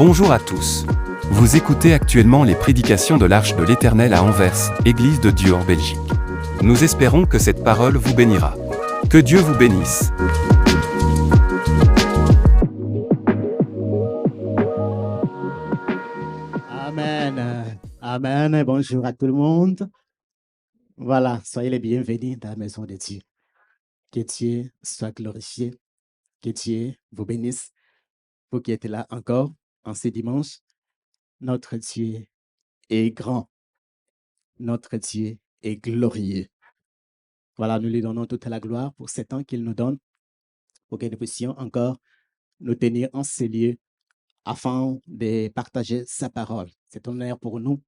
Bonjour à tous. Vous écoutez actuellement les prédications de l'Arche de l'Éternel à Anvers, Église de Dieu en Belgique. Nous espérons que cette parole vous bénira. Que Dieu vous bénisse. Amen. Amen. Bonjour à tout le monde. Voilà, soyez les bienvenus dans la maison de Dieu. Que Dieu soit glorifié. Que Dieu vous bénisse. Vous qui êtes là encore en ce dimanche, notre Dieu est grand. Notre Dieu est glorieux. Voilà, nous lui donnons toute la gloire pour ce temps qu'il nous donne, pour que nous puissions encore nous tenir en ces lieux afin de partager sa parole. C'est un honneur pour nous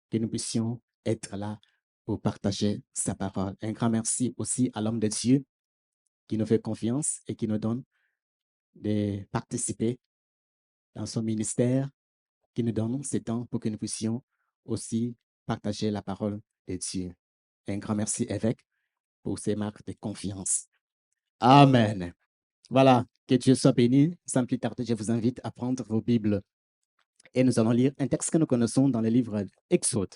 que nous puissions être là pour partager sa parole. Un grand merci aussi à l'homme de Dieu qui nous fait confiance et qui nous donne de participer dans son ministère, qui nous donne ce temps pour que nous puissions aussi partager la parole de Dieu. Un grand merci, évêque, pour ces marques de confiance. Amen. Voilà, que Dieu soit béni. Sans plus tarder, je vous invite à prendre vos Bibles et nous allons lire un texte que nous connaissons dans le livre Exode.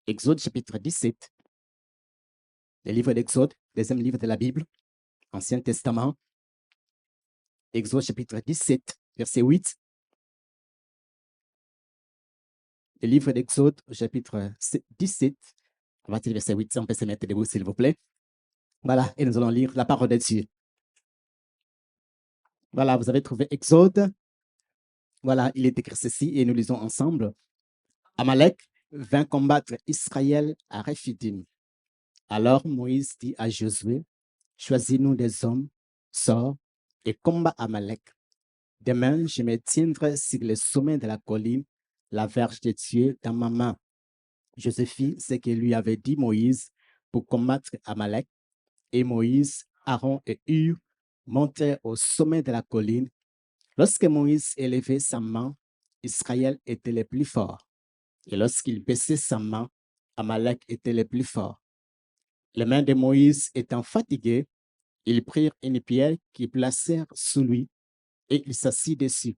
Exode chapitre 17. Le livre d'Exode, deuxième livre de la Bible, Ancien Testament. Exode chapitre 17, verset 8. Le livre d'Exode, chapitre 17, à partir du verset 8, si on peut se mettre debout, s'il vous plaît. Voilà, et nous allons lire la parole de Dieu. Voilà, vous avez trouvé Exode. Voilà, il est écrit ceci et nous lisons ensemble. Amalek vint combattre Israël à Rephidim. Alors Moïse dit à Josué, choisis-nous des hommes, sors et combat Amalek. Demain, je me tiendrai sur le sommet de la colline, la verge de Dieu dans ma main. Josué fit ce que lui avait dit Moïse pour combattre Amalek. Et Moïse, Aaron et Hur montèrent au sommet de la colline. Lorsque Moïse élevait sa main, Israël était le plus fort. Et lorsqu'il baissait sa main, Amalek était le plus fort. Les mains de Moïse étant fatiguées, ils prirent une pierre qu'ils placèrent sous lui et il s'assit dessus.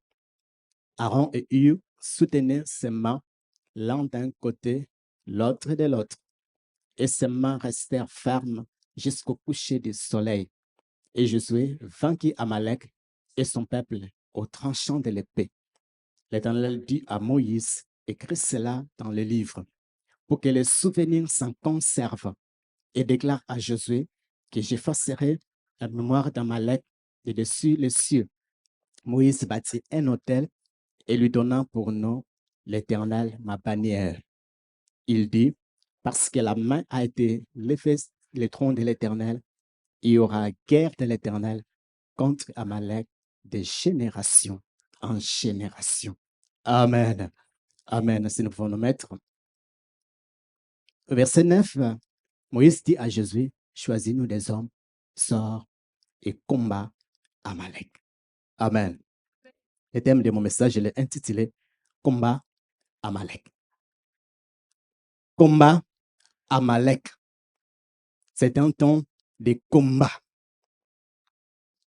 Aaron et Hur soutenaient ses mains, l'un d'un côté, l'autre de l'autre. Et ses mains restèrent fermes jusqu'au coucher du soleil. Et Josué vainquit Amalek et son peuple au tranchant de l'épée. L'Éternel dit à Moïse, écris cela dans le livre, pour que les souvenirs s'en conservent, et déclare à Josué que j'effacerai la mémoire d'Amalek de dessus les cieux. Moïse bâtit un autel et lui donna pour nom l'Éternel ma bannière. Il dit, parce que la main a été levée sur le trône de l'Éternel, il y aura guerre de l'Éternel contre Amalek de génération en génération. Amen. Amen. Si nous pouvons nous mettre. Verset 9, Moïse dit à Josué, choisis-nous des hommes, sors et combat Amalek. Amen. Le thème de mon message, je l'ai intitulé Combat Amalek. Combat Amalek. C'est un temps de combat.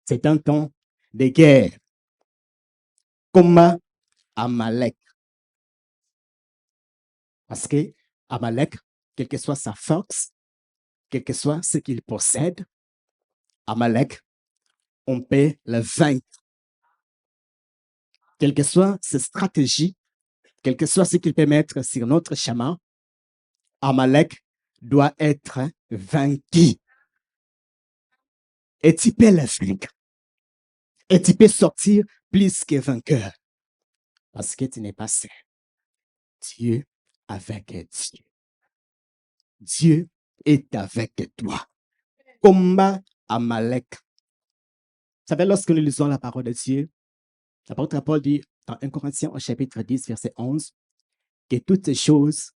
C'est un temps de guerre. Combat Amalek. Parce que Amalek, quelle que soit sa force, quel que soit ce qu'il possède, Amalek, on peut le vaincre. Quelle que soit ses stratégies, quel que soit ce qu'il peut mettre sur notre chemin, Amalek doit être vaincu. Et tu peux le vaincre. Et tu peux sortir plus que vainqueur. Parce que tu n'es pas seul. Dieu avec Dieu. Dieu est avec toi. Combat Amalek. Vous savez, lorsque nous lisons la parole de Dieu, l'apôtre Paul dit dans 1 Corinthiens au chapitre 10, verset 11, que toutes ces choses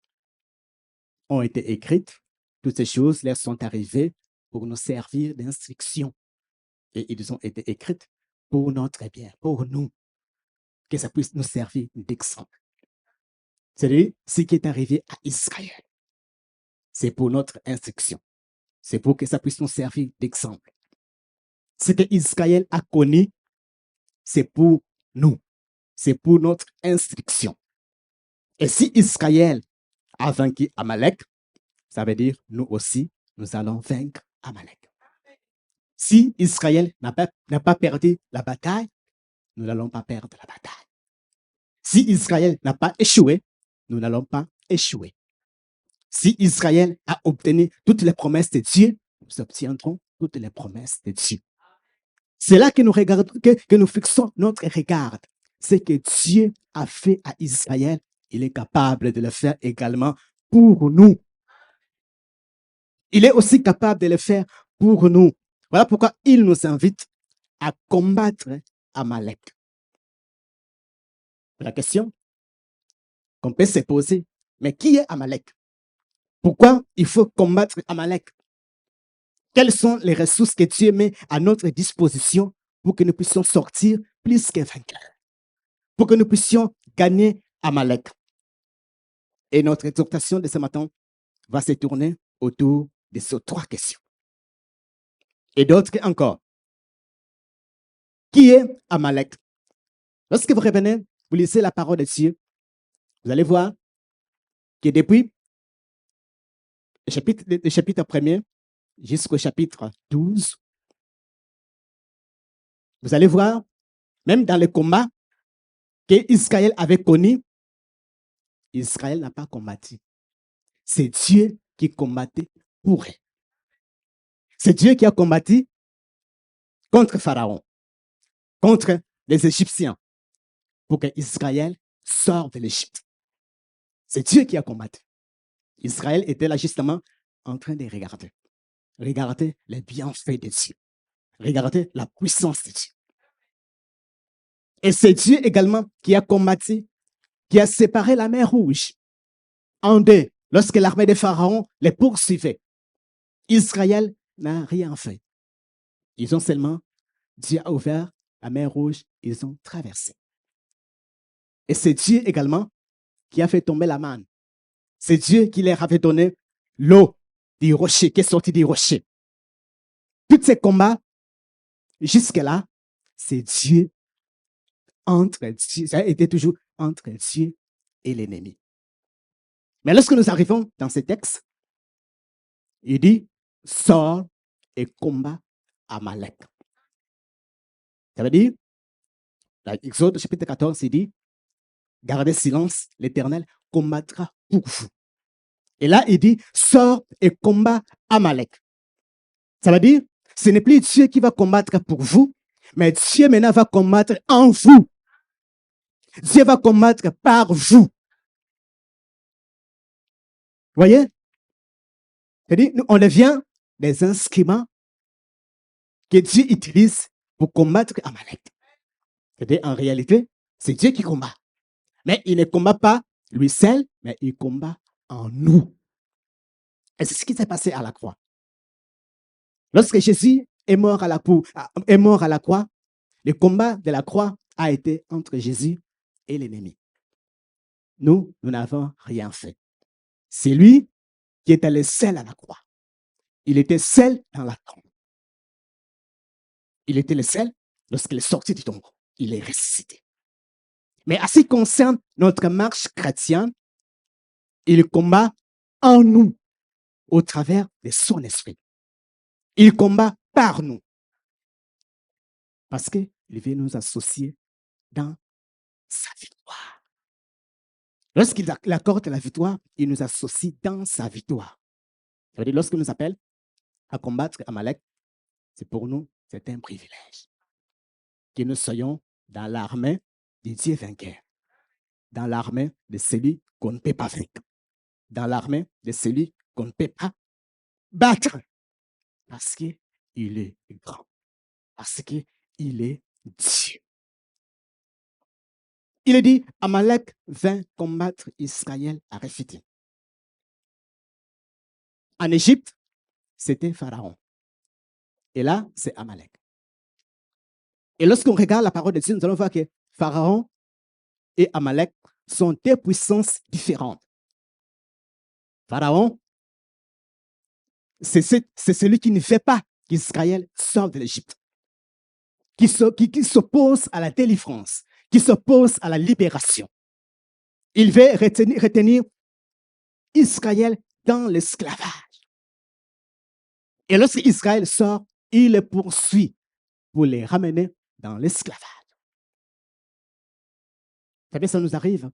ont été écrites, toutes ces choses leur sont arrivées pour nous servir d'instruction. Et ils ont été écrites pour notre bien, pour nous, que ça puisse nous servir d'exemple. C'est-à-dire, ce qui est arrivé à Israël, c'est pour notre instruction. C'est pour que ça puisse nous servir d'exemple. Ce que Israël a connu, c'est pour nous. c'est pour notre instruction. Et si Israël a vaincu Amalek, ça veut dire nous aussi, nous allons vaincre Amalek. Si Israël n'a pas perdu la bataille, nous n'allons pas perdre la bataille. Si Israël n'a pas échoué, nous n'allons pas échouer. Si Israël a obtenu toutes les promesses de Dieu, nous obtiendrons toutes les promesses de Dieu. C'est là que nous fixons notre regard. Ce que Dieu a fait à Israël, il est capable de le faire également pour nous. Il est aussi capable de le faire pour nous. Voilà pourquoi il nous invite à combattre Amalek. La question qu'on peut se poser, mais qui est Amalek? Pourquoi il faut combattre Amalek? Quelles sont les ressources que Dieu met à notre disposition pour que nous puissions sortir plus que vainqueurs? Pour que nous puissions gagner Amalek? Et notre exhortation de ce matin va se tourner autour de ces trois questions. Et d'autres encore. Qui est Amalek? Lorsque vous revenez, vous lisez la parole de Dieu, vous allez voir que depuis le chapitre 1er jusqu'au chapitre 12, vous allez voir, même dans le combat que Israël avait connu, Israël n'a pas combattu. C'est Dieu qui combattait pour eux. C'est Dieu qui a combattu contre Pharaon, contre les Égyptiens, pour que Israël sorte de l'Égypte. C'est Dieu qui a combattu. Israël était là justement en train de regarder. Regardez les bienfaits de Dieu. Regardez la puissance de Dieu. Et c'est Dieu également qui a combattu, qui a séparé la mer Rouge en deux lorsque l'armée de Pharaon les poursuivait. Israël n'a rien fait. Ils ont seulement, Dieu a ouvert la mer Rouge, ils ont traversé. Et c'est Dieu également qui a fait tomber la manne. C'est Dieu qui leur avait donné l'eau du rocher, qui est sortie du rocher. Tous ces combats, jusque-là, c'est Dieu ça a été toujours entre Dieu et l'ennemi. Mais lorsque nous arrivons dans ce texte, il dit, sors et combat Amalek. Ça veut dire, dans Exode chapitre 14, il dit, gardez silence, l'Éternel combattra pour vous. Et là, il dit, sors et combat Amalek. Ça veut dire, ce n'est plus Dieu qui va combattre pour vous, mais Dieu maintenant va combattre en vous. Dieu va combattre par vous. Voyez? C'est-à-dire, on devient des instruments que Dieu utilise pour combattre Amalek. C'est-à-dire, en réalité, c'est Dieu qui combat. Mais il ne combat pas lui seul, mais il combat en nous. Et c'est ce qui s'est passé à la croix. Lorsque Jésus est mort à la croix, le combat de la croix a été entre Jésus et l'ennemi. Nous n'avons rien fait. C'est lui qui était le seul à la croix. Il était seul dans la tombe. Il était le seul lorsqu'il est sorti du tombeau. Il est ressuscité. Mais en ce qui concerne notre marche chrétienne, il combat en nous, au travers de son esprit. Il combat par nous. Parce qu'il veut nous associer dans sa victoire. Lorsqu'il accorde la victoire, il nous associe dans sa victoire. Ça veut dire, lorsqu'il nous appelle à combattre Amalek, c'est pour nous, c'est un privilège. Que nous soyons dans l'armée du Dieu vainqueur. Dans l'armée de celui qu'on ne peut pas vaincre. Dans l'armée de celui qu'on ne peut pas battre. Parce qu'il est grand. Parce qu'il est Dieu. Il est dit, Amalek vint combattre Israël à Rephidim. En Égypte, c'était Pharaon. Et là, c'est Amalek. Et lorsqu'on regarde la parole de Dieu, nous allons voir que Pharaon et Amalek sont deux puissances différentes. Pharaon, c'est celui qui ne fait pas qu'Israël sorte de l'Égypte, qui s'oppose à la délivrance, qui s'oppose à la libération. Il veut retenir Israël dans l'esclavage. Et lorsque Israël sort, il les poursuit pour les ramener dans l'esclavage. Vous savez, ça nous arrive.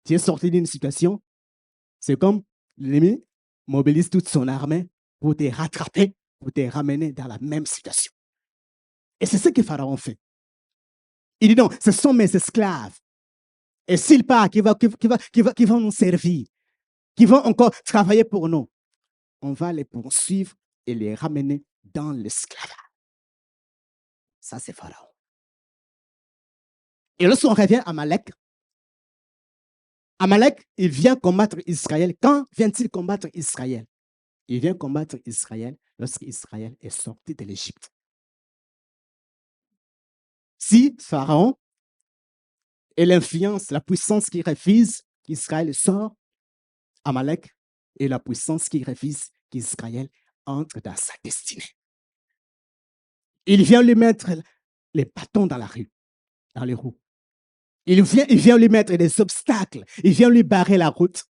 Tu es sorti d'une situation, c'est comme l'ennemi mobilise toute son armée pour te rattraper, pour te ramener dans la même situation. Et c'est ce que Pharaon fait. Il dit non, ce sont mes esclaves. Et s'ils partent, qui vont nous servir, qui vont encore travailler pour nous, on va les poursuivre et les ramener dans l'esclavage. Ça, c'est Pharaon. Et lorsqu'on revient à Amalek, il vient combattre Israël. Quand vient-il combattre Israël? Il vient combattre Israël lorsqu'Israël est sorti de l'Égypte. Si Pharaon et l'influence, la puissance qui refuse qu'Israël sort, Amalek est la puissance qui refuse qu'Israël entre dans sa destinée. Il vient lui mettre les bâtons dans les roues. Il vient lui mettre des obstacles. Il vient lui barrer la route.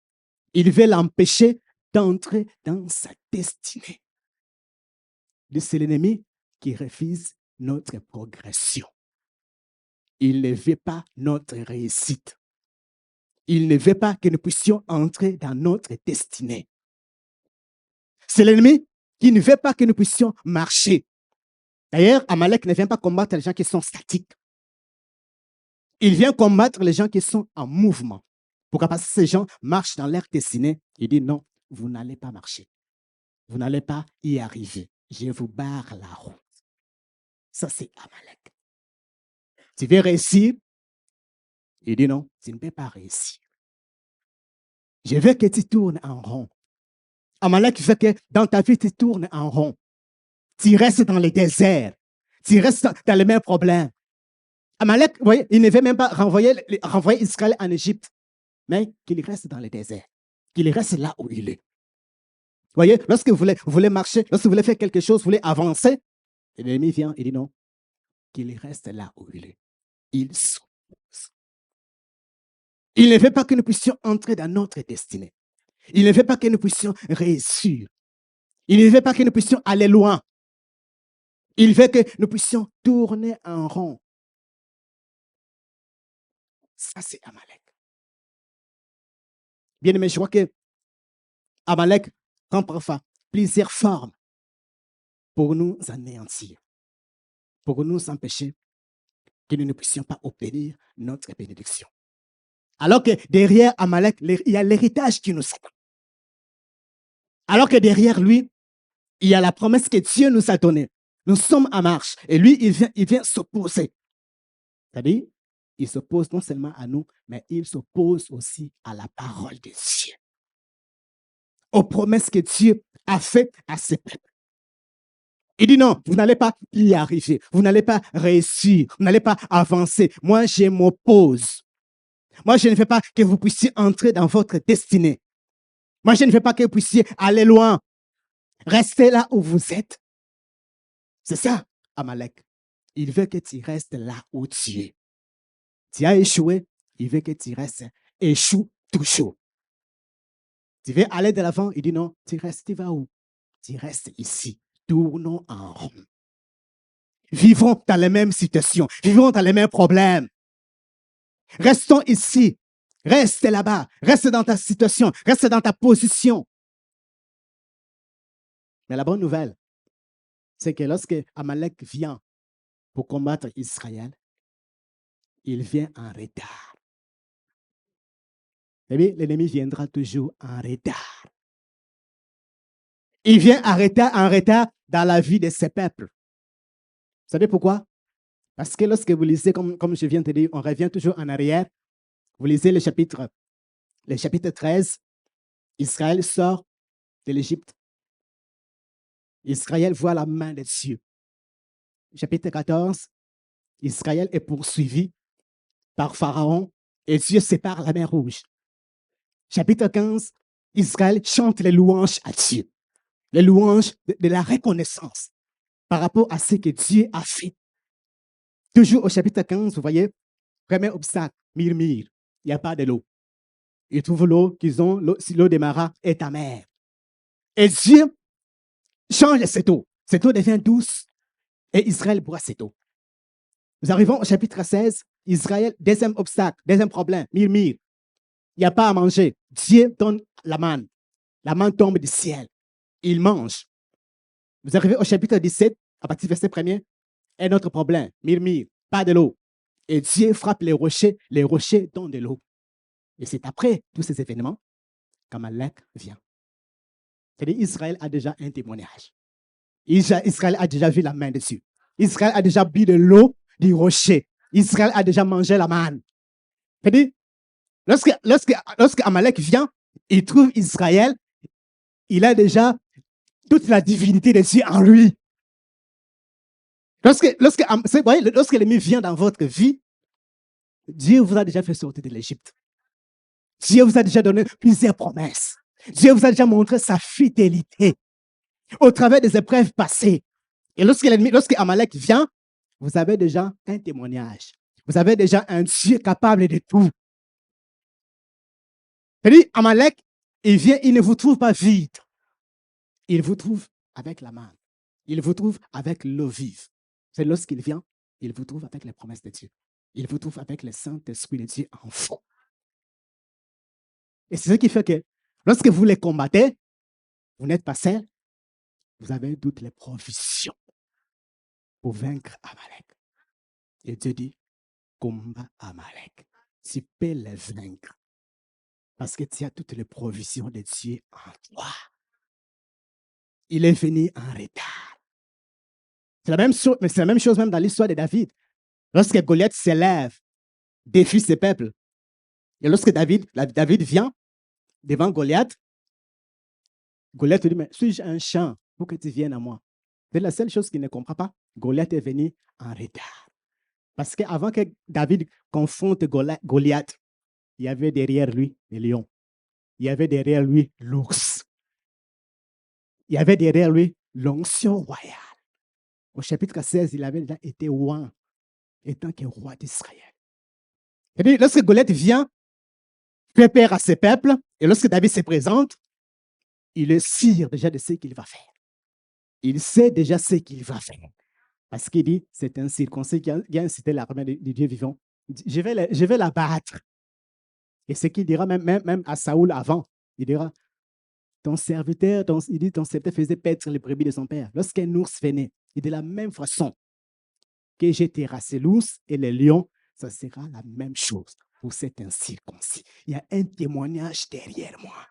Il veut l'empêcher d'entrer dans sa destinée. C'est l'ennemi qui refuse notre progression. Il ne veut pas notre réussite. Il ne veut pas que nous puissions entrer dans notre destinée. C'est l'ennemi qui ne veut pas que nous puissions marcher. D'ailleurs, Amalek ne vient pas combattre les gens qui sont statiques. Il vient combattre les gens qui sont en mouvement. Pourquoi? Parce que ces gens marchent dans leur destinée. Il dit non, vous n'allez pas marcher. Vous n'allez pas y arriver. Je vous barre la route. Ça, c'est Amalek. Tu veux réussir? Il dit non, tu ne peux pas réussir. Je veux que tu tournes en rond. Amalek veut que dans ta vie, tu tournes en rond. Tu restes dans le désert. Tu restes dans les mêmes problèmes. Amalek, vous voyez, il ne veut même pas renvoyer Israël en Égypte, mais qu'il reste dans le désert, qu'il reste là où il est. Vous voyez, lorsque vous voulez marcher, lorsque vous voulez faire quelque chose, vous voulez avancer, l'ennemi vient et dit non, qu'il reste là où il est. Il s'oppose. Il ne veut pas que nous puissions entrer dans notre destinée. Il ne veut pas que nous puissions réussir. Il ne veut pas que nous puissions aller loin. Il veut que nous puissions tourner en rond. Ça, c'est Amalek. Bien aimé, je crois que Amalek prend parfois plusieurs formes pour nous anéantir, pour nous empêcher que nous ne puissions pas obtenir notre bénédiction. Alors que derrière Amalek, il y a l'héritage qui nous attend. Alors que derrière lui, il y a la promesse que Dieu nous a donnée. Nous sommes en marche. Et lui, il vient s'opposer. C'est-à-dire, il s'oppose non seulement à nous, mais il s'oppose aussi à la parole de Dieu. Aux promesses que Dieu a faites à ses peuples. Il dit non, vous n'allez pas y arriver. Vous n'allez pas réussir. Vous n'allez pas avancer. Moi, je m'oppose. Moi, je ne veux pas que vous puissiez entrer dans votre destinée. Moi, je ne veux pas que vous puissiez aller loin. Restez là où vous êtes. C'est ça, Amalek. Il veut que tu restes là où tu es. Tu as échoué, il veut que tu restes. Échoue toujours. Tu veux aller de l'avant, il dit non, tu restes, tu vas où? Tu restes ici. Tournons en rond. Vivons dans les mêmes situations. Vivons dans les mêmes problèmes. Restons ici. Reste là-bas. Reste dans ta situation. Reste dans ta position. Mais la bonne nouvelle, c'est que lorsque Amalek vient pour combattre Israël, il vient en retard. L'ennemi viendra toujours en retard. Il vient en retard dans la vie de ses peuples. Vous savez pourquoi? Parce que lorsque vous lisez, comme je viens de dire, on revient toujours en arrière. Vous lisez le chapitre 13. Israël sort de l'Égypte. Israël voit la main de Dieu. Chapitre 14, Israël est poursuivi par Pharaon et Dieu sépare la mer Rouge. Chapitre 15, Israël chante les louanges à Dieu. Les louanges de la reconnaissance par rapport à ce que Dieu a fait. Toujours au chapitre 15, vous voyez, Premier obstacle, murmure. Il n'y a pas de l'eau. Ils trouvent l'eau qu'ils ont, l'eau des Mara est amère. Et Dieu change cette eau. Cette eau devient douce et Israël boit cette eau. Nous arrivons au chapitre 16. Israël, deuxième obstacle, deuxième problème, murmure. Il n'y a pas à manger. Dieu donne la manne. La manne tombe du ciel. Il mange. Vous arrivez au chapitre 17, à partir du verset 1er. Un autre problème, murmure, pas de l'eau. Et Dieu frappe les rochers donnent de l'eau. Et c'est après tous ces événements qu'Amalek vient. C'est-à-dire Israël a déjà un témoignage. Israël a déjà vu la main de Dieu. Israël a déjà bu de l'eau du rocher. Israël a déjà mangé la manne. C'est-à-dire, lorsque Amalek vient, il trouve Israël, il a déjà toute la divinité de Dieu en lui. Lorsque l'ennemi vient dans votre vie, Dieu vous a déjà fait sortir de l'Égypte. Dieu vous a déjà donné plusieurs promesses. Dieu vous a déjà montré sa fidélité au travers des épreuves passées. Et lorsque Amalek vient, vous avez déjà un témoignage. Vous avez déjà un Dieu capable de tout. C'est-à-dire, Amalek, il vient, il ne vous trouve pas vide. Il vous trouve avec la main. Il vous trouve avec l'eau vive. C'est lorsqu'il vient, il vous trouve avec les promesses de Dieu. Il vous trouve avec le Saint-Esprit de Dieu en fond. Et c'est ce qui fait que lorsque vous les combattez, vous n'êtes pas seul, vous avez toutes les provisions pour vaincre Amalek. Et Dieu dit, combat Amalek. Tu peux les vaincre parce que tu as toutes les provisions de Dieu en toi. Il est venu en retard. C'est la même chose, mais c'est la même chose même dans l'histoire de David. Lorsque Goliath s'élève, défie ses peuples, et lorsque David vient devant Goliath, Goliath lui dit, mais suis-je un champ pour que tu viennes à moi? C'est la seule chose qu'il ne comprend pas. Goliath est venu en retard. Parce qu'avant que David confronte Goliath, il y avait derrière lui le lion. Il y avait derrière lui l'ours. Il y avait derrière lui l'onction royale. Au chapitre 16, il avait déjà été roi, étant que roi d'Israël. Lorsque Goliath vient, fait peur à ses peuples, et lorsque David se présente, il est sûr déjà de ce qu'il va faire. Il sait déjà ce qu'il va faire. Parce qu'il dit, c'est un circoncis qui a incité l'armée du Dieu vivant. Je vais la battre. Et ce qu'il dira même à Saoul avant, il dira, ton serviteur faisait paître les brebis de son père. Lorsqu'un ours venait, et de la même façon que j'ai terrassé l'ours et les lions, ça sera la même chose pour cet incirconcis. Il y a un témoignage derrière moi.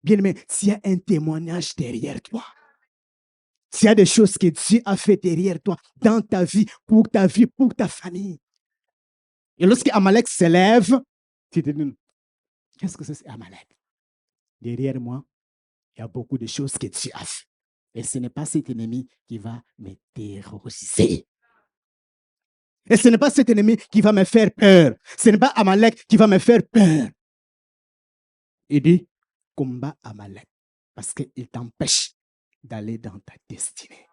Bien-aimé, s'il y a un témoignage derrière toi, s'il y a des choses que Dieu a fait derrière toi, dans ta vie, pour ta famille. Et lorsque Amalek s'élève, tu te dis, qu'est-ce que c'est Amalek? Derrière moi, il y a beaucoup de choses que Dieu a fait. Et ce n'est pas cet ennemi qui va me terroriser. Et ce n'est pas cet ennemi qui va me faire peur. Ce n'est pas Amalek qui va me faire peur. Il dit, combat Amalek, parce qu'il t'empêche d'aller dans ta destinée.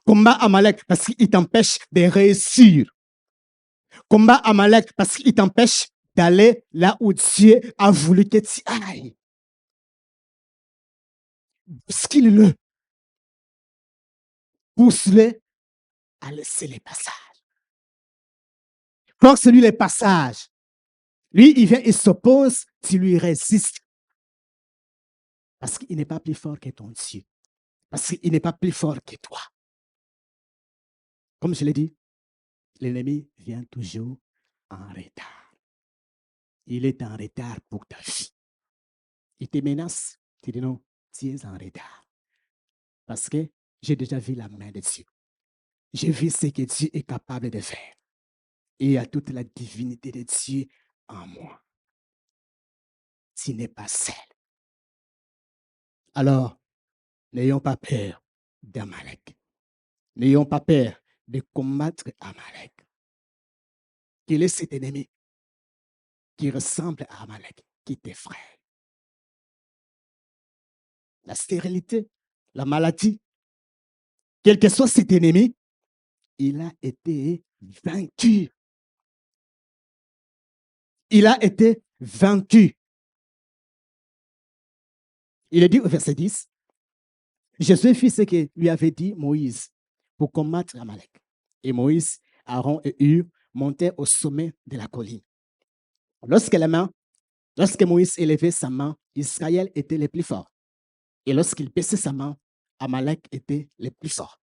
Combat Amalek, parce qu'il t'empêche de réussir. Combat Amalek, parce qu'il t'empêche d'aller là où Dieu a voulu que tu ailles. Bouscule-le. Pousse-le à laisser les passages. Force-lui les passages. Lui, il vient, il s'oppose, tu lui résistes. Parce qu'il n'est pas plus fort que ton Dieu. Parce qu'il n'est pas plus fort que toi. Comme je l'ai dit, l'ennemi vient toujours en retard. Il est en retard pour ta vie. Il te menace. Tu dis non, tu es en retard. Parce que j'ai déjà vu la main de Dieu. J'ai vu ce que Dieu est capable de faire. Et il y a toute la divinité de Dieu en moi. Tu n'es pas seul. Alors, n'ayons pas peur d'Amalek. N'ayons pas peur de combattre Amalek. Quel est cet ennemi qui ressemble à Amalek, qui t'effraie? La stérilité, la maladie, quel que soit cet ennemi, il a été vaincu. Il a été vaincu. Il est dit au verset 10, Jésus fit ce que lui avait dit Moïse pour combattre Amalek. Et Moïse, Aaron et Hur montaient au sommet de la colline. Lorsque Moïse élevait sa main, Israël était le plus fort. Et lorsqu'il baissait sa main, Amalek était le plus fort.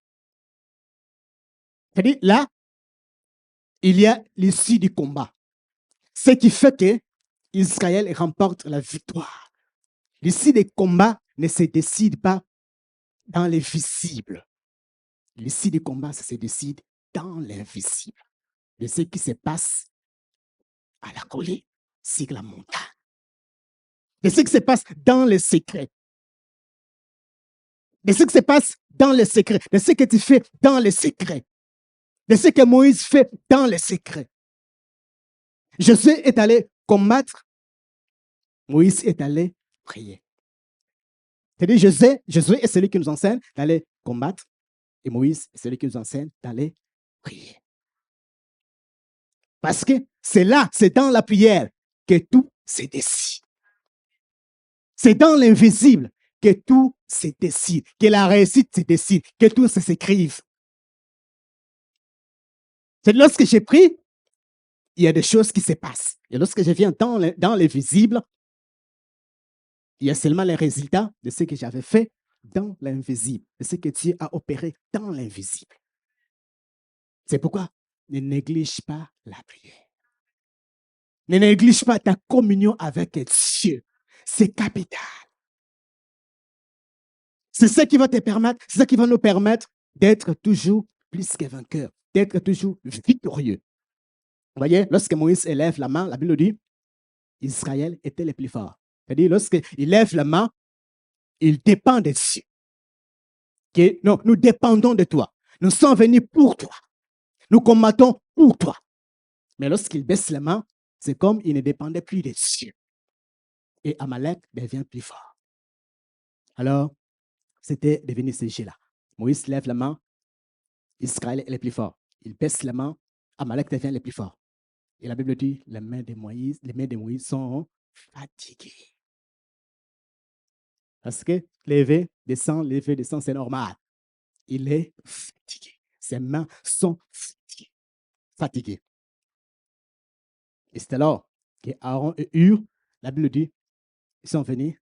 C'est-à-dire, là, il y a l'issue du combat. Ce qui fait que Israël remporte la victoire. L'issue des combats ne se décide pas dans les visibles. L'issue du combat, ça se décide dans l'invisible. De ce qui se passe à la colline, sur la montagne. De ce qui se passe dans les secrets. De ce qui se passe dans les secrets. De ce que tu fais dans les secrets. De ce que Moïse fait dans les secrets. Jésus est allé combattre. Moïse est allé prier. C'est-à-dire, Jésus est celui qui nous enseigne d'aller combattre. Et Moïse est celui qui nous enseigne d'aller prier. Parce que c'est là, c'est dans la prière que tout se décide. C'est dans l'invisible que tout se décide, que la réussite se décide, que tout s'écrive. C'est lorsque j'ai pris, il y a des choses qui se passent. Et lorsque je viens dans l'invisible, il y a seulement les résultats de ce que j'avais fait dans l'invisible, de ce que Dieu a opéré dans l'invisible. C'est pourquoi ne néglige pas la prière. Ne néglige pas ta communion avec Dieu. C'est capital. C'est ce qui va te permettre, c'est ça qui va nous permettre d'être toujours plus que vainqueurs, d'être toujours victorieux. Vous voyez, lorsque Moïse élève la main, la Bible dit, Israël était le plus fort. C'est-à-dire, lorsqu'il lève la main, il dépend de Dieu. Non, nous dépendons de toi. Nous sommes venus pour toi. Nous combattons pour toi. Mais lorsqu'il baisse la main, c'est comme il ne dépendait plus de Dieu. Et Amalek devient plus fort. Alors, c'était devenu ce jeu-là. Moïse lève la main, Israël est le plus fort. Il baisse la main, Amalek devient le plus fort. Et la Bible dit, les mains de Moïse sont fatiguées. Parce que lever, descendre, c'est normal. Il est fatigué. Ses mains sont fatiguées. Et c'est alors que Aaron et Hur, la Bible dit, ils sont venus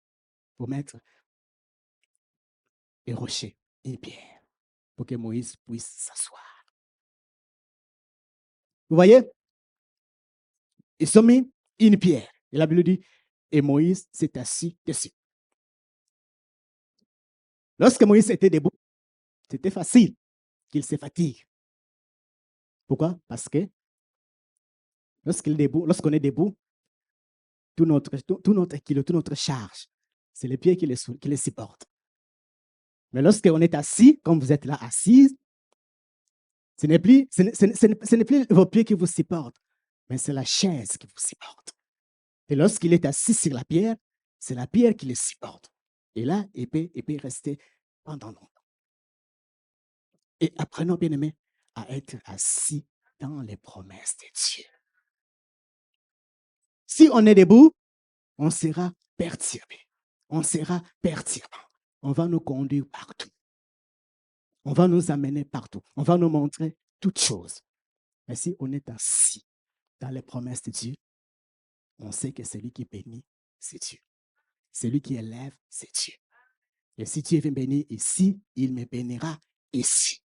pour mettre un rocher, une pierre, pour que Moïse puisse s'asseoir. Vous voyez? Ils ont mis une pierre. Et la Bible dit, et Moïse s'est assis dessus. Lorsque Moïse était debout, c'était facile qu'il se fatigue. Pourquoi? Parce que lorsqu'on est debout, tout notre kilo, toute notre charge, c'est les pieds qui les supportent. Mais lorsqu'on est assis, comme vous êtes là assis, ce n'est plus vos pieds qui vous supportent, mais c'est la chaise qui vous supporte. Et lorsqu'il est assis sur la pierre, c'est la pierre qui le supporte. Et là, il peut rester pendant longtemps. Et apprenons, bien-aimés, à être assis dans les promesses de Dieu. Si on est debout, on sera perturbé. On sera perturbant. On va nous conduire partout. On va nous amener partout. On va nous montrer toutes choses. Mais si on est assis dans les promesses de Dieu, on sait que celui qui bénit, c'est Dieu. Celui qui élève, c'est Dieu. Et si Dieu veut me bénir ici, il me bénira ici.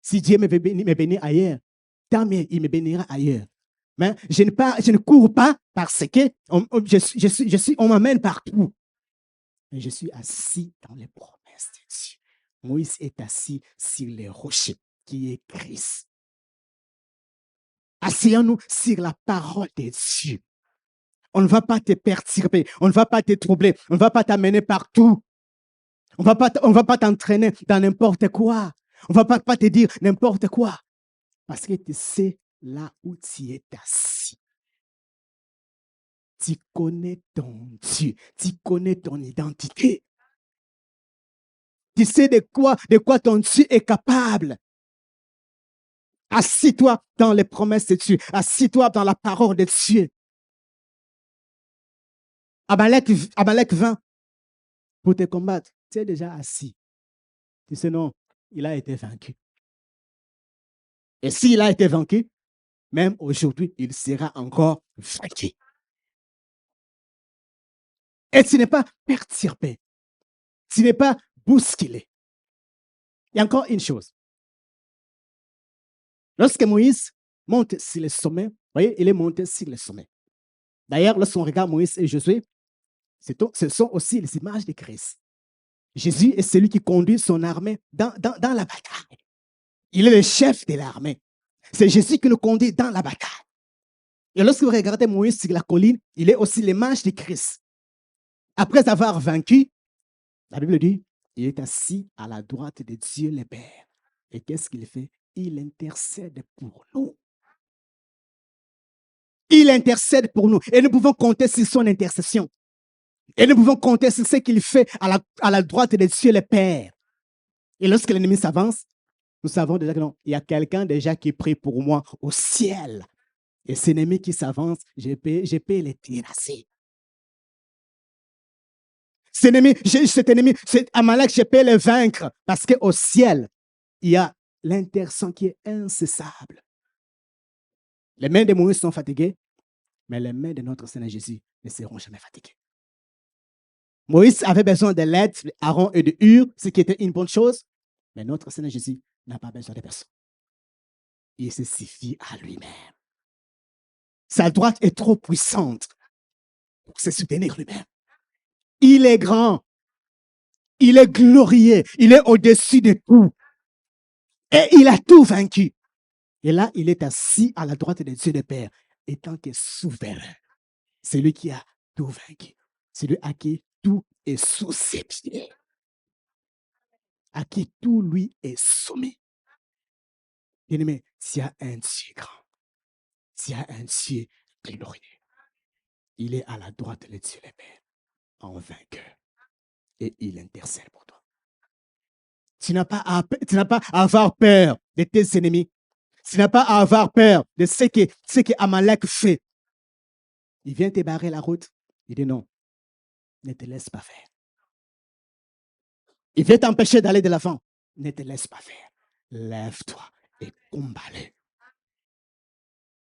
Si Dieu me bénit ailleurs, tant mieux, il me bénira ailleurs. Mais je ne cours pas parce que on m'amène partout. Mais je suis assis dans les promesses de Dieu. Moïse est assis sur les rochers qui est Christ. Asseyons-nous sur la parole de Dieu. On ne va pas te perturber, on ne va pas te troubler, on ne va pas t'amener partout. On ne va pas t'entraîner dans n'importe quoi. On ne va pas te dire n'importe quoi. Parce que tu sais là où tu es assis. Tu connais ton Dieu. Tu connais ton identité. Tu sais de quoi ton Dieu est capable. Assis-toi dans les promesses de Dieu. Assis-toi dans la parole de Dieu. Amalek vint pour te combattre. Tu es déjà assis. Tu sais, non, il a été vaincu. Et s'il a été vaincu, même aujourd'hui, il sera encore vaincu. Et tu n'es pas perturbé. Tu n'es pas bousculé. Il y a encore une chose. Lorsque Moïse monte sur le sommet, vous voyez, il est monté sur le sommet. D'ailleurs, lorsqu'on regarde Moïse et Josué, ce sont aussi les images de Christ. Jésus est celui qui conduit son armée dans la bataille. Il est le chef de l'armée. C'est Jésus qui nous conduit dans la bataille. Et lorsque vous regardez Moïse sur la colline, il est aussi l'image de Christ. Après avoir vaincu, la Bible dit, il est assis à la droite de Dieu le Père. Et qu'est-ce qu'il fait? Il intercède pour nous. Il intercède pour nous. Et nous pouvons compter sur son intercession. Et nous pouvons compter sur ce qu'il fait à la droite de Dieu le Père. Et lorsque l'ennemi s'avance, nous savons déjà que non, il y a quelqu'un déjà qui prie pour moi au ciel. Et cet ennemi qui s'avance, je peux les terrasser. Cet ennemi, Amalek, je peux le vaincre. Parce qu'au ciel, il y a l'intercession qui est incessable. Les mains de Moïse sont fatiguées, mais les mains de notre Seigneur Jésus ne seront jamais fatiguées. Moïse avait besoin de l'aide d'Aaron et de Hur, ce qui était une bonne chose, mais notre Seigneur Jésus n'a pas besoin de personne. Il se suffit à lui-même. Sa droite est trop puissante pour se soutenir lui-même. Il est grand, il est glorieux, il est au-dessus de tout. Et il a tout vaincu. Et là, il est assis à la droite de Dieu le Père, étant que souverain. C'est lui qui a tout vaincu. C'est lui à qui tout est sous ses pieds. À qui tout lui est soumis. Bien-aimé, s'il y a un Dieu grand, s'il y a un Dieu glorieux, il est à la droite de Dieu le Père, en vainqueur. Et il intercède pour toi. Tu n'as pas à avoir peur de tes ennemis. Tu n'as pas à avoir peur de ce que Amalek fait. Il vient te barrer la route. Il dit non, ne te laisse pas faire. Il vient t'empêcher d'aller de l'avant. Ne te laisse pas faire. Lève-toi et combat-le.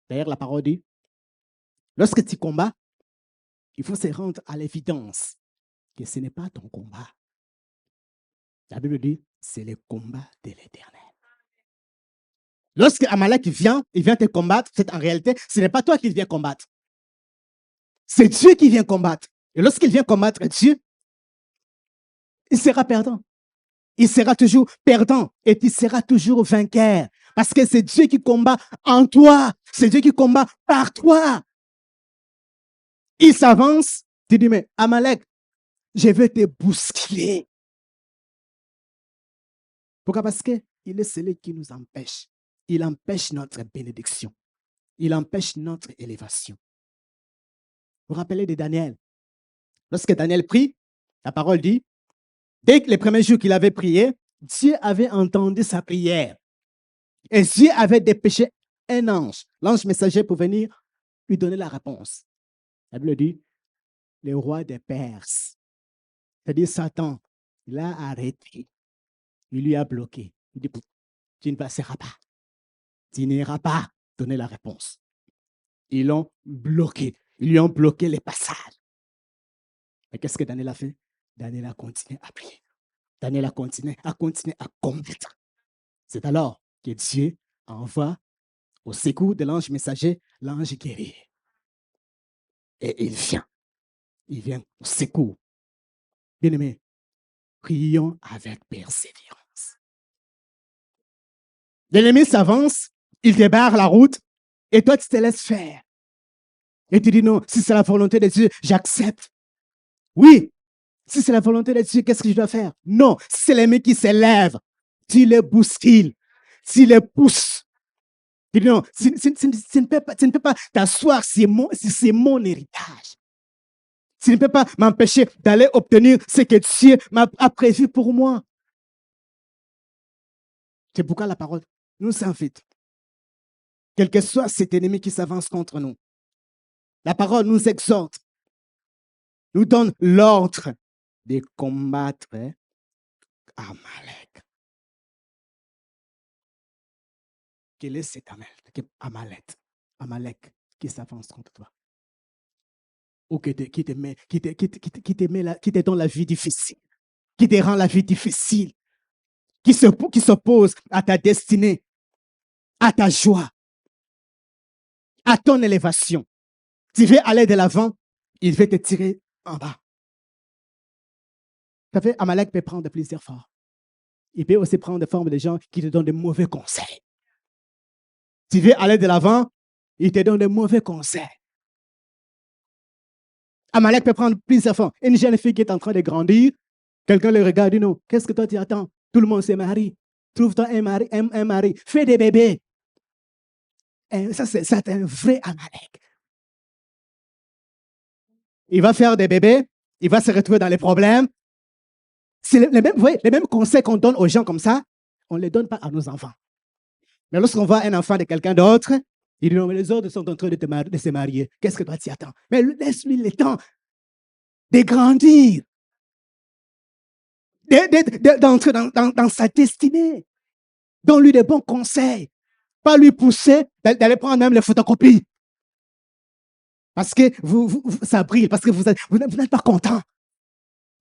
D'ailleurs, la parole dit, lorsque tu combats, il faut se rendre à l'évidence que ce n'est pas ton combat. La Bible dit, c'est le combat de l'Éternel. Lorsque Amalek vient, il vient te combattre, en réalité, ce n'est pas toi qui viens combattre. C'est Dieu qui vient combattre. Et lorsqu'il vient combattre Dieu, il sera perdant. Il sera toujours perdant et tu seras toujours vainqueur. Parce que c'est Dieu qui combat en toi. C'est Dieu qui combat par toi. Il s'avance. Tu dis, mais Amalek, je vais te bousculer. Pourquoi? Parce qu'il est celui qui nous empêche. Il empêche notre bénédiction. Il empêche notre élévation. Vous vous rappelez de Daniel? Lorsque Daniel prie, la parole dit, dès que les premiers jours qu'il avait prié, Dieu avait entendu sa prière. Et Dieu avait dépêché un ange, l'ange messager pour venir lui donner la réponse. La Bible dit, le roi des Perses, c'est-à-dire Satan, il a arrêté. Il lui a bloqué. Il dit, tu ne passeras pas. Tu n'iras pas donner la réponse. Ils l'ont bloqué. Ils lui ont bloqué les passages. Mais qu'est-ce que Daniel a fait? Daniel a continué à prier. Daniel a continué à combattre. C'est alors que Dieu envoie au secours de l'ange messager, l'ange guerrier. Et il vient au secours. Bien-aimés, prions avec persévérance. L'ennemi s'avance, il débarre la route, et toi tu te laisses faire. Et tu dis non, si c'est la volonté de Dieu, j'accepte. Oui, si c'est la volonté de Dieu, qu'est-ce que je dois faire? Non, si c'est l'ennemi qui s'élève, tu le bouscules, tu le pousses. Tu dis non, tu ne peux pas t'asseoir, c'est mon héritage. Tu ne peux pas m'empêcher d'aller obtenir ce que Dieu a prévu pour moi. C'est pourquoi la parole nous invite quel que soit cet ennemi qui s'avance contre nous. La parole nous exhorte, nous donne l'ordre de combattre Amalek. Quel est cet Amalek qui s'avance contre toi? Ou qui te donne la vie difficile, qui te rend la vie difficile, qui s'oppose à ta destinée, à ta joie, à ton élévation. Tu veux aller de l'avant, il veut te tirer en bas. Ça fait, Amalek peut prendre plusieurs formes. Il peut aussi prendre des formes de gens qui te donnent de mauvais conseils. Tu veux aller de l'avant, il te donne de mauvais conseils. Amalek peut prendre plusieurs formes. Une jeune fille qui est en train de grandir, quelqu'un le regarde et dit non, qu'est-ce que toi tu attends? Tout le monde se marie. Trouve-toi un mari. Fais des bébés. Et ça, c'est un vrai Amalek. Il va faire des bébés, il va se retrouver dans les problèmes. C'est les mêmes conseils qu'on donne aux gens comme ça, on ne les donne pas à nos enfants. Mais lorsqu'on voit un enfant de quelqu'un d'autre, il dit non, mais les autres sont en train de se marier. Qu'est-ce que toi tu attends? Mais laisse-lui le temps de grandir, d'entrer dans sa destinée. Donne-lui des bons conseils. Pas lui pousser d'aller prendre même les photocopies. Parce que ça brille, parce que vous n'êtes pas content.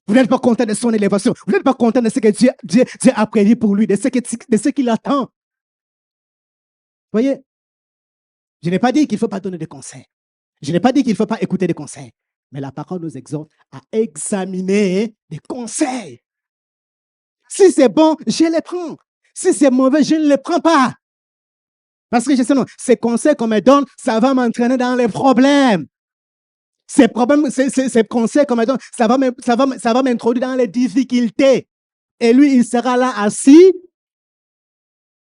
Vous n'êtes pas content de son élévation. Vous n'êtes pas content de ce que Dieu a prévu pour lui, de ce qu'il attend. Voyez, je n'ai pas dit qu'il ne faut pas donner des conseils. Je n'ai pas dit qu'il ne faut pas écouter des conseils. Mais la parole nous exhorte à examiner des conseils. Si c'est bon, je les prends. Si c'est mauvais, je ne les prends pas. Parce que je sais, non, ces conseils qu'on me donne, ça va m'entraîner dans les problèmes. Ces conseils qu'on me donne, ça va m'introduire dans les difficultés. Et lui, il sera là assis,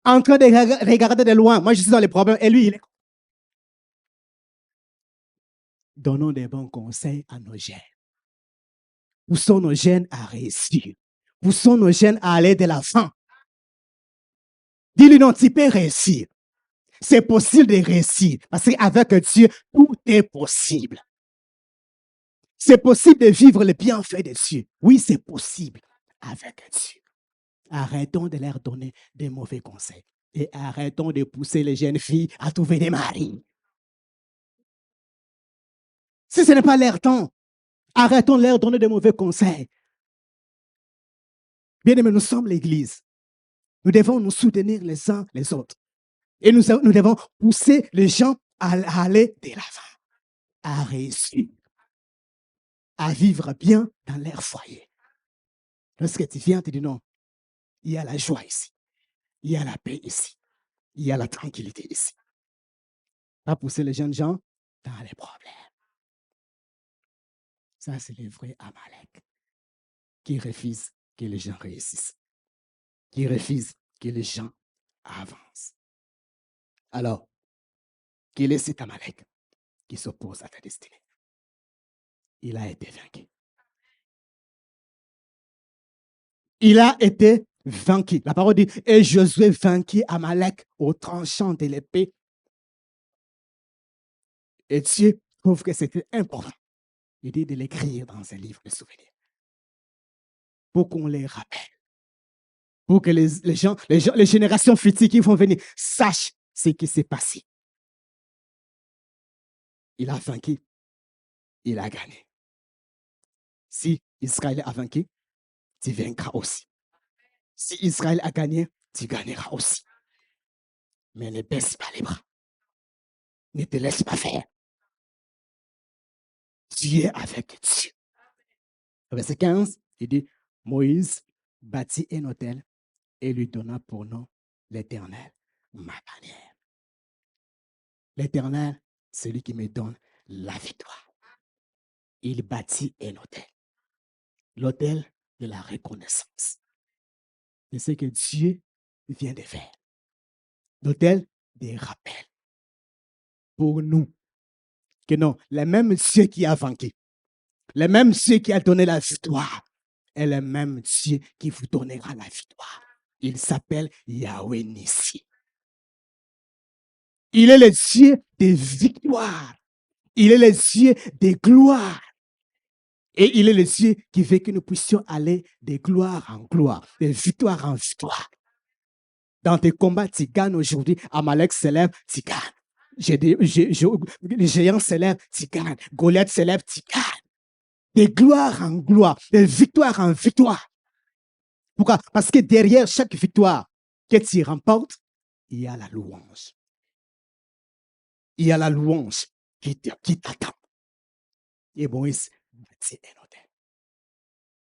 en train de regarder de loin. Moi, je suis dans les problèmes. Et lui, il est... Donnons des bons conseils à nos jeunes. Poussons nos jeunes à réussir. Poussons nos jeunes à aller de l'avant. Dis-lui non, tu peux réussir. C'est possible de réussir. Parce qu'avec Dieu, tout est possible. C'est possible de vivre le bienfait de Dieu. Oui, c'est possible avec Dieu. Arrêtons de leur donner des mauvais conseils. Et arrêtons de pousser les jeunes filles à trouver des maris. Si ce n'est pas leur temps, arrêtons de leur donner de mauvais conseils. Bien aimé, nous sommes l'Église. Nous devons nous soutenir les uns les autres. Et nous devons pousser les gens à aller de l'avant, à réussir, à vivre bien dans leur foyer. Lorsque tu viens, tu dis non, il y a la joie ici, il y a la paix ici, il y a la tranquillité ici. Pas pousser les jeunes gens dans les problèmes. Ça, c'est le vrai Amalek qui refuse que les gens réussissent, qui refuse que les gens avancent. Alors, quel est cet Amalek qui s'oppose à ta destinée? Il a été vaincu. Il a été vaincu. La parole dit, et Josué vainquit Amalek au tranchant de l'épée. Et Dieu trouve que c'était important. Il dit de l'écrire dans un livre de souvenirs. Pour qu'on les rappelle. Pour que les générations futures qui vont venir sachent ce qui s'est passé. Il a vaincu. Il a gagné. Si Israël a vaincu, tu vaincras aussi. Si Israël a gagné, tu gagneras aussi. Mais ne baisse pas les bras. Ne te laisse pas faire. Tu es avec Dieu. Verset 15, il dit, Moïse bâtit un autel et lui donna pour nom l'Éternel, ma bannière. L'Éternel, c'est lui qui me donne la victoire. Il bâtit un autel. L'autel de la reconnaissance. C'est ce que Dieu vient de faire. L'autel des rappels. Pour nous. Que non, le même Dieu qui a vaincu, le même Dieu qui a donné la victoire, est le même Dieu qui vous donnera la victoire. Il s'appelle Yahweh Nissi. Il est le Dieu des victoires. Il est le Dieu des gloires. Et il est le Dieu qui veut que nous puissions aller de gloire en gloire, de victoire en victoire. Dans tes combats, tu gagnes aujourd'hui. Amalek s'élève, tu gagnes. Les géants s'élèvent, tu gagnes. Goliath s'élève, tu gagnes. De gloire en gloire, de victoire en victoire. Pourquoi? Parce que derrière chaque victoire que tu remportes, il y a la louange. Il y a la louange qui t'attend. Et Moïse bâtit un autel.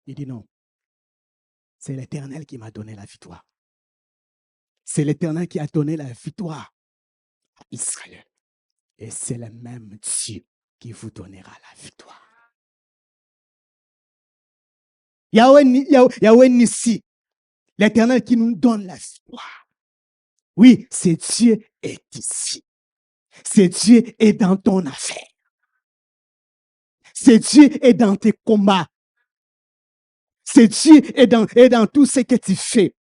Il dit non, c'est l'Éternel qui m'a donné la victoire. C'est l'Éternel qui a donné la victoire à Israël. Et c'est le même Dieu qui vous donnera la victoire. Yahweh Nissi, l'Éternel qui nous donne la victoire. Oui, c'est Dieu est ici. C'est Dieu est dans ton affaire. C'est Dieu est dans tes combats. C'est Dieu est dans tout ce que tu fais.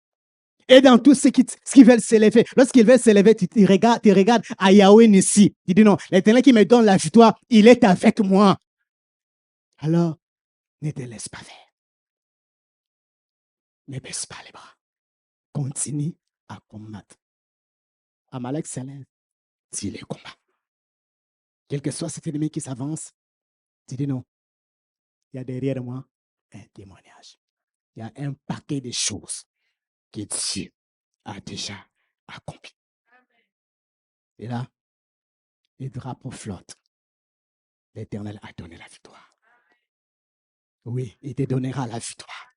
Et dans tout ce qui veulent s'élever. Lorsqu'ils veulent s'élever, tu regardes à Yahweh Nissi. Tu dis non, l'Éternel qui me donne la victoire, il est avec moi. Alors, ne te laisse pas faire. Ne baisse pas les bras. Continue à combattre. Amalek s'élève, tu les combats. Quel que soit cet ennemi qui s'avance, tu dis non. Il y a derrière moi un témoignage. Il y a un paquet de choses que Dieu a déjà accompli. Et là, les drapeaux flottent. L'Éternel a donné la victoire. Oui, il te donnera la victoire.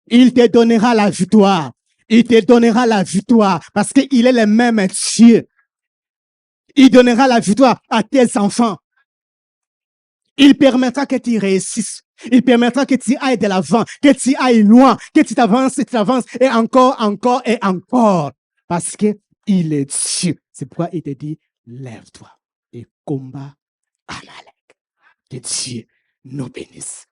Il te donnera la victoire. Il te donnera la victoire parce qu'il est le même Dieu. Il donnera la victoire à tes enfants. Il permettra que tu réussisses. Il permettra que tu ailles de l'avant, que tu ailles loin, que tu t'avances et encore et encore. Parce qu'il est Dieu. C'est pourquoi il te dit, lève-toi et combat Amalek. Que Dieu nous bénisse.